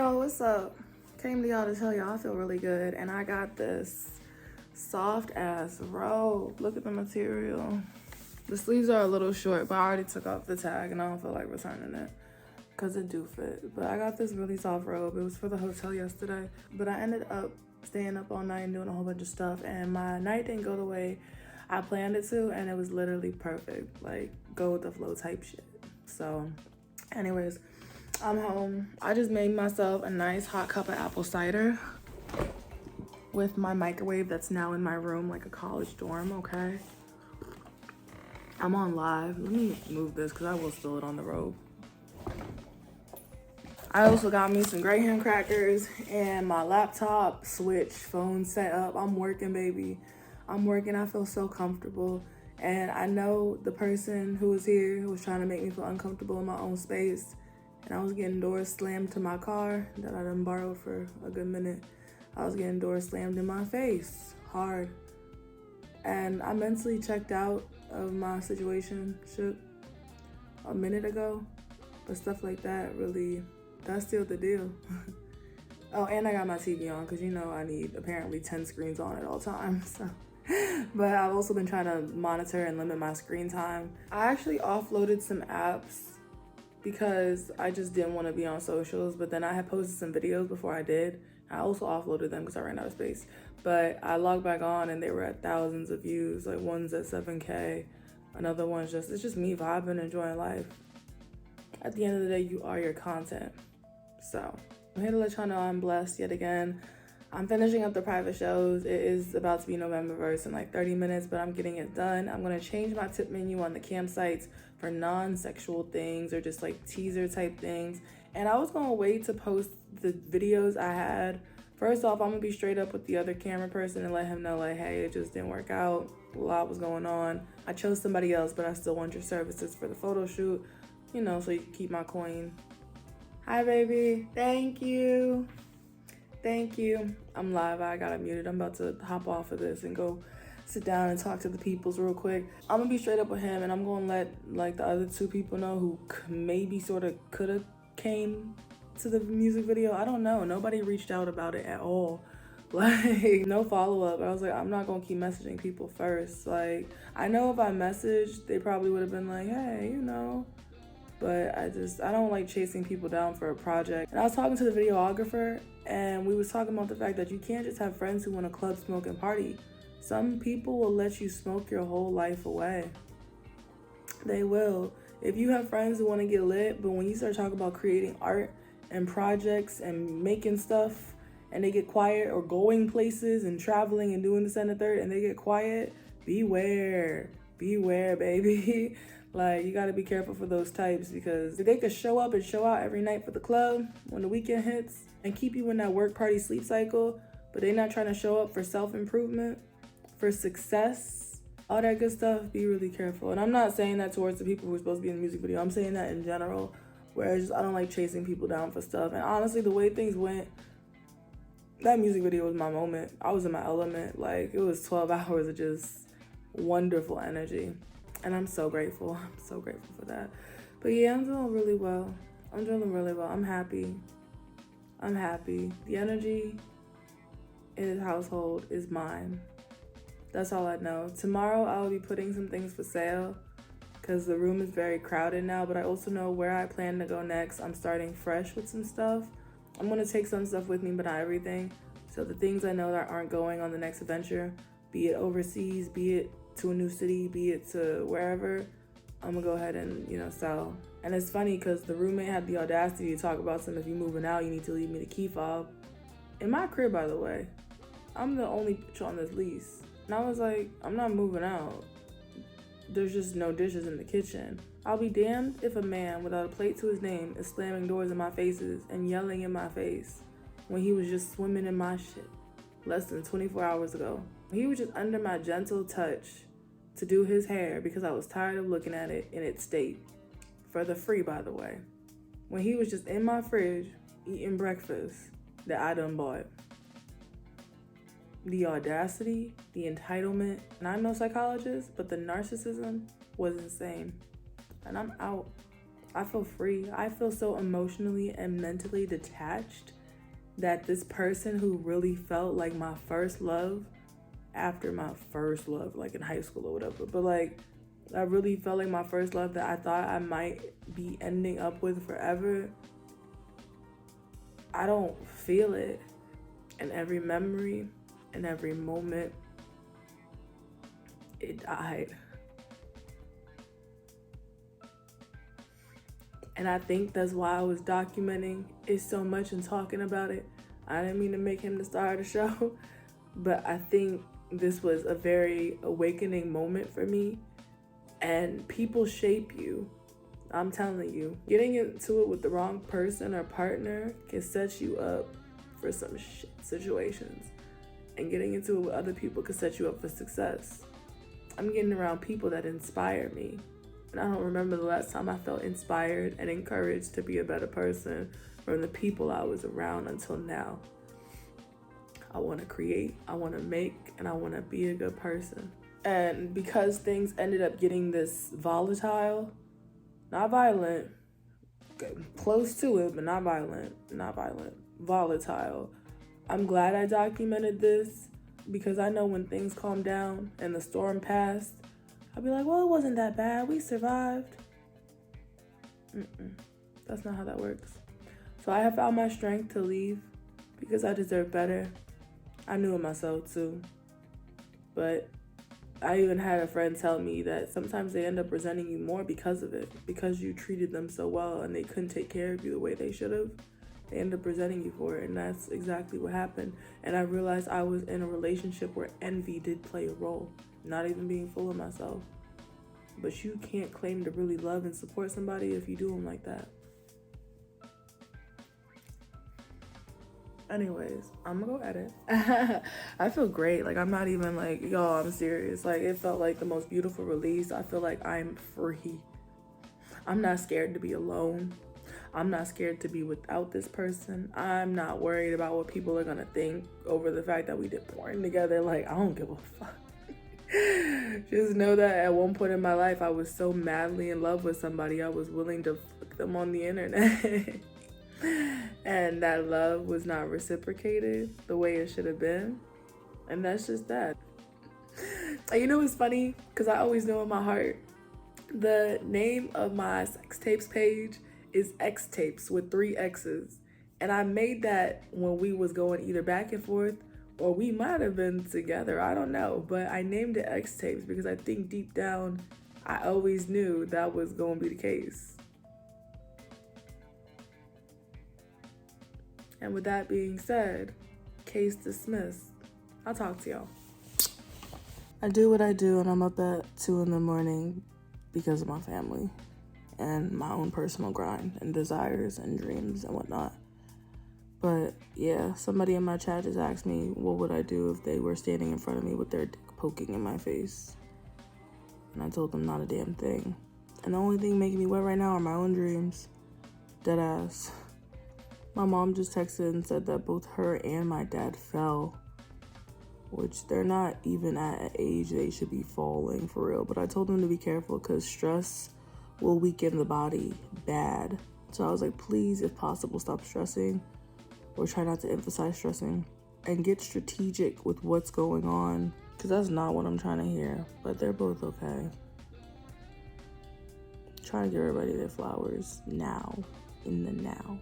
Yo, what's up? Came to y'all to tell y'all I feel really good, and I got this soft ass robe. Look at the material. The sleeves are a little short, but I already took off the tag and I don't feel like returning it because it do fit. But I got this really soft robe. It was for the hotel yesterday, but I ended up staying up all night and doing a whole bunch of stuff, and my night didn't go the way I planned it to, and it was literally perfect, like go with the flow type shit. So anyways, I'm home. I just made myself a nice hot cup of apple cider with my microwave that's now in my room like a college dorm, okay? I'm on live. Let me move this because I will spill it on the robe. I also got me some Graham crackers and my laptop, switch, phone set up. I'm working, baby. I'm working. I feel so comfortable. And I know the person who was here who was trying to make me feel uncomfortable in my own space. And I was getting doors slammed to my car that I done borrowed for a good minute. I was getting doors slammed in my face, hard. And I mentally checked out of my situationship a minute ago. But stuff like that really, that's still the deal. Oh, and I got my TV on because you know I need apparently 10 screens on at all times. So. But I've also been trying to monitor and limit my screen time. I actually offloaded some apps because I just didn't want to be on socials, but then I had posted some videos before I did. I also offloaded them because I ran out of space. But I logged back on and they were at thousands of views, like one's at 7K, another one's just, it's just me vibing, enjoying life. At the end of the day, you are your content. So I'm here to let y'all know I'm blessed yet again. I'm finishing up the private shows. It is about to be November 1st in like 30 minutes, but I'm getting it done. I'm gonna change my tip menu on the campsites for non-sexual things or just like teaser type things. And I was gonna wait to post the videos I had. First off, I'm gonna be straight up with the other camera person and let him know like, hey, it just didn't work out. A lot was going on. I chose somebody else, but I still want your services for the photo shoot, you know, so you can keep my coin. Hi, baby. Thank you. Thank you. I'm live. I got it muted. I'm about to hop off of this and go sit down and talk to the peoples real quick. I'm gonna be straight up with him, and I'm gonna let like the other two people know who maybe sort of could have came to the music video. I don't know. Nobody reached out about it at all. Like no follow-up. I was like, I'm not gonna keep messaging people first. Like I know if I messaged, they probably would have been like, hey, you know. But I don't like chasing people down for a project. And I was talking to the videographer, and we was talking about the fact that you can't just have friends who want to club, smoke, and party. Some people will let you smoke your whole life away. They will. If you have friends who want to get lit, but when you start talking about creating art and projects and making stuff, and they get quiet, or going places and traveling and doing this and the third, and they get quiet, beware. Beware, baby. Like, you gotta be careful for those types, because they could show up and show out every night for the club when the weekend hits and keep you in that work party sleep cycle, but they're not trying to show up for self-improvement, for success, all that good stuff. Be really careful. And I'm not saying that towards the people who are supposed to be in the music video. I'm saying that in general, whereas I don't like chasing people down for stuff. And honestly, the way things went, that music video was my moment. I was in my element. Like, it was 12 hours of just wonderful energy. And I'm so grateful. I'm so grateful for that. But yeah, I'm doing really well. I'm doing really well. I'm happy. I'm happy. The energy in his household is mine. That's all I know. Tomorrow I'll be putting some things for sale because the room is very crowded now, but I also know where I plan to go next. I'm starting fresh with some stuff. I'm going to take some stuff with me, but not everything. So the things I know that aren't going on the next adventure, be it overseas, be it to a new city, be it to wherever, I'm gonna go ahead and, you know, sell. And it's funny because the roommate had the audacity to talk about some, if you're moving out, you need to leave me the key fob. In my crib, by the way, I'm the only bitch on this lease. And I was like, I'm not moving out. There's just no dishes in the kitchen. I'll be damned if a man without a plate to his name is slamming doors in my faces and yelling in my face when he was just swimming in my shit less than 24 hours ago. He was just under my gentle touch to do his hair because I was tired of looking at it in its state. For the free, by the way. When he was just in my fridge eating breakfast that I done bought. The audacity, the entitlement, and I'm no psychologist, but the narcissism was insane. And I'm out. I feel free. I feel so emotionally and mentally detached that this person who really felt like my first love, after my first love, like in high school or whatever, but like I really felt like my first love that I thought I might be ending up with forever, I don't feel it. And every memory and every moment, it died. And I think that's why I was documenting it so much and talking about it. I didn't mean to make him the star of the show, but I think this was a very awakening moment for me. And people shape you. I'm telling you, getting into it with the wrong person or partner can set you up for some shit situations. And getting into it with other people can set you up for success. I'm getting around people that inspire me. And I don't remember the last time I felt inspired and encouraged to be a better person from the people I was around until now. I want to create, I want to make, and I want to be a good person. And because things ended up getting this volatile, not violent, close to it, but not violent, volatile. I'm glad I documented this because I know when things calm down and the storm passed, I'll be like, well, it wasn't that bad. We survived. That's not how that works. So I have found my strength to leave because I deserve better. I knew it myself too. But I even had a friend tell me that sometimes they end up resenting you more because of it. Because you treated them so well and they couldn't take care of you the way they should have. They end up resenting you for it. And that's exactly what happened. And I realized I was in a relationship where envy did play a role. Not even being full of myself. But you can't claim to really love and support somebody if you do them like that. Anyways, I'm gonna go edit. I feel great. Like, I'm not even like, y'all, I'm serious. Like, it felt like the most beautiful release. I feel like I'm free. I'm not scared to be alone. I'm not scared to be without this person. I'm not worried about what people are gonna think over the fact that we did porn together. Like, I don't give a fuck. Just know that at one point in my life, I was so madly in love with somebody, I was willing to fuck them on the internet. And that love was not reciprocated the way it should have been. And that's just that. And you know what's funny? Because I always know in my heart, the name of my sex tapes page is X tapes with 3 X's. And I made that when we was going either back and forth or we might have been together. I don't know. But I named it X tapes because I think deep down, I always knew that was going to be the case. And with that being said, case dismissed. I'll talk to y'all. I do what I do, and I'm up at 2 a.m. because of my family and my own personal grind and desires and dreams and whatnot. But yeah, somebody in my chat just asked me what would I do if they were standing in front of me with their dick poking in my face. And I told them not a damn thing. And the only thing making me wet right now are my own dreams. Deadass. My mom just texted and said that both her and my dad fell, which they're not even at an age they should be falling for real. But I told them to be careful because stress will weaken the body bad. So I was like, please, if possible, stop stressing or try not to emphasize stressing and get strategic with what's going on because that's not what I'm trying to hear. But they're both okay. Trying to give everybody their flowers now, in the now.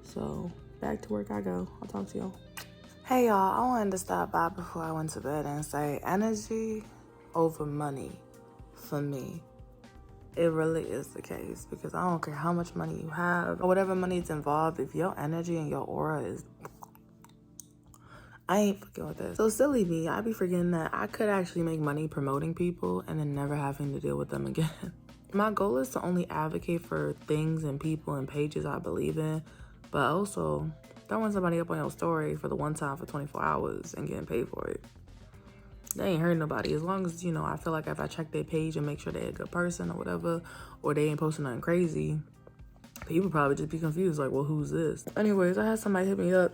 So, back to work I go. I'll talk to y'all. Hey, y'all. I wanted to stop by before I went to bed and say energy over money for me. It really is the case because I don't care how much money you have or whatever money is involved. If your energy and your aura is... I ain't fucking with this. So silly me. I be forgetting that I could actually make money promoting people and then never having to deal with them again. My goal is to only advocate for things and people and pages I believe in. But also, throwing somebody up on your story for the one time for 24 hours and getting paid for it. They ain't hurting nobody. As long as, I feel like if I check their page and make sure they're a good person or whatever, or they ain't posting nothing crazy, people probably just be confused, like, well, who's this? Anyways, I had somebody hit me up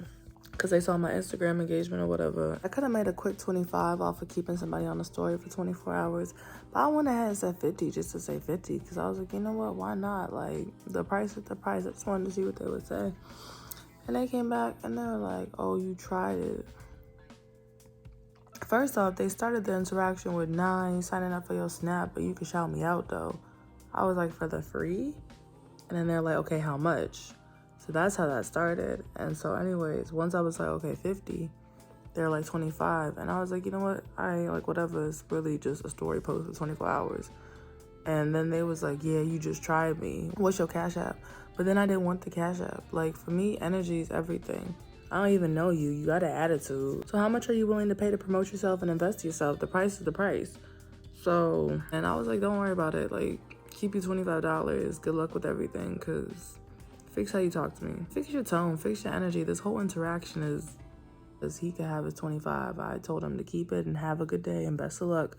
because they saw my Instagram engagement or whatever. I could have made a quick 25 off of keeping somebody on the story for 24 hours. But I went ahead and said 50 just to say 50 because I was like, you know what? Why not? Like, the price is the price. I just wanted to see what they would say. And they came back and they were like, oh, you tried it. First off, they started the interaction with, nah, I ain't signing up for your Snap, but you can shout me out though. I was like, for the free? And then they're like, okay, how much? So that's how that started. And so anyways, once I was like, okay, 50, they're like 25. And I was like, you know what? I ain't like, whatever. It's really just a story post for 24 hours. And then they was like, yeah, you just tried me. What's your Cash App? But then I didn't want the Cash App. Like, for me, energy is everything. I don't even know you. You got an attitude. So how much are you willing to pay to promote yourself and invest in yourself? The price is the price. So, and I was like, don't worry about it. Like, keep you $25. Good luck with everything, because fix how you talk to me. Fix your tone. Fix your energy. This whole interaction is, as he could have his 25. I told him to keep it and have a good day and best of luck.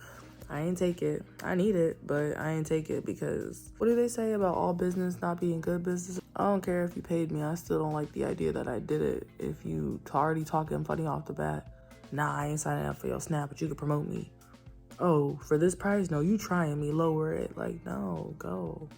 I ain't take it. I need it, but I ain't take it because what do they say about all business not being good business? I don't care if you paid me. I still don't like the idea that I did it. If you already talking funny off the bat, nah, I ain't signing up for your Snap, but you could promote me. Oh, for this price? No, you trying me, lower it. Like, no, go.